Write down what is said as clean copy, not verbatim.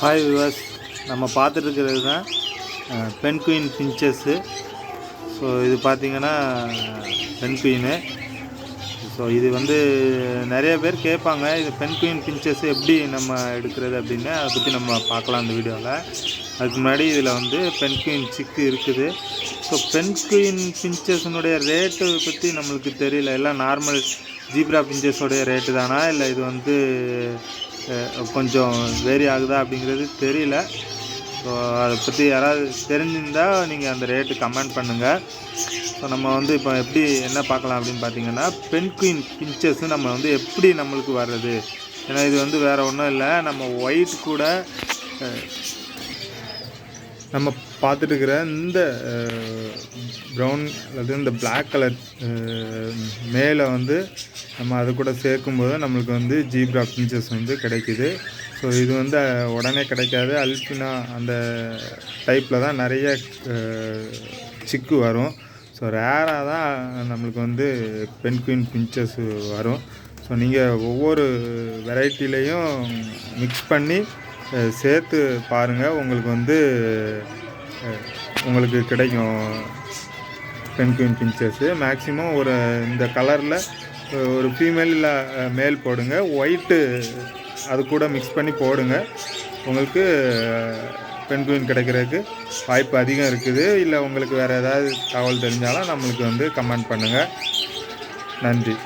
Hi விவாஸ், நம்ம பார்த்துட்டு இருக்கிறது தான் பென் குயின் பிஞ்சஸ்ஸு. ஸோ இது பார்த்திங்கன்னா பென் குயினு. ஸோ இது வந்து நிறைய பேர் கேட்பாங்க, இது பென் குயின் பிஞ்சஸ் எப்படி நம்ம எடுக்கிறது அப்படின்னு. அதை பற்றி நம்ம பார்க்கலாம் இந்த வீடியோவில். அதுக்கு முன்னாடி இதில் வந்து பென் குயின் சிக்கு இருக்குது. ஸோ பென் குயின் பிஞ்சஸ்னுடைய ரேட்டு பற்றி நம்மளுக்கு தெரியல. எல்லாம் நார்மல் ஜீப்ரா பிஞ்சஸோடைய ரேட்டு தானா, இல்லை இது வந்து கொஞ்சம் வேரி ஆகுதா அப்படிங்கிறது தெரியல. ஸோ அதை பற்றி யாராவது தெரிஞ்சிருந்தால் நீங்கள் அந்த ரேட்டு கமெண்ட் பண்ணுங்கள். ஸோ நம்ம வந்து இப்போ எப்படி என்ன பார்க்கலாம் அப்படின்னு பார்த்தீங்கன்னா, பென் குயின் பிஞ்சஸ்ஸு நம்ம வந்து எப்படி நம்மளுக்கு வர்றது. ஏன்னா இது வந்து வேறு ஒன்றும் இல்லை, நம்ம ஒயிட் கூட நம்ம பார்த்துட்டு இருக்கிற இந்த ப்ரௌன் அல்லது இந்த பிளாக் கலர் மேலே வந்து நம்ம அது கூட சேர்க்கும்போது நம்மளுக்கு வந்து ஜீப்ரா பிஞ்சஸ் வந்து கிடைக்கிது. ஸோ இது வந்து உடனே கிடைக்காது. அல்பினா அந்த டைப்பில் தான் நிறைய சிக்கு வரும். ஸோ ரேராக தான் நம்மளுக்கு வந்து பென் குயின் பிஞ்சஸ் வரும். ஸோ நீங்கள் ஒவ்வொரு வெரைட்டிலையும் மிக்ஸ் பண்ணி சேர்த்து பாருங்கள், உங்களுக்கு வந்து உங்களுக்கு கிடைக்கும் பென் குயின் பிஞ்சஸ்ஸு. மேக்ஸிமம் ஒரு இந்த கலரில் ஒரு ஃபீமேல் இல்லை மேல் போடுங்க, ஒயிட்டு அது கூட மிக்ஸ் பண்ணி போடுங்க. உங்களுக்கு பென் குயின் கிடைக்கிறதுக்கு வாய்ப்பு அதிகம் இருக்குது. இல்லை உங்களுக்கு வேறு ஏதாவது தகவல் தெரிஞ்சாலும் நம்மளுக்கு வந்து கமெண்ட் பண்ணுங்கள். நன்றி.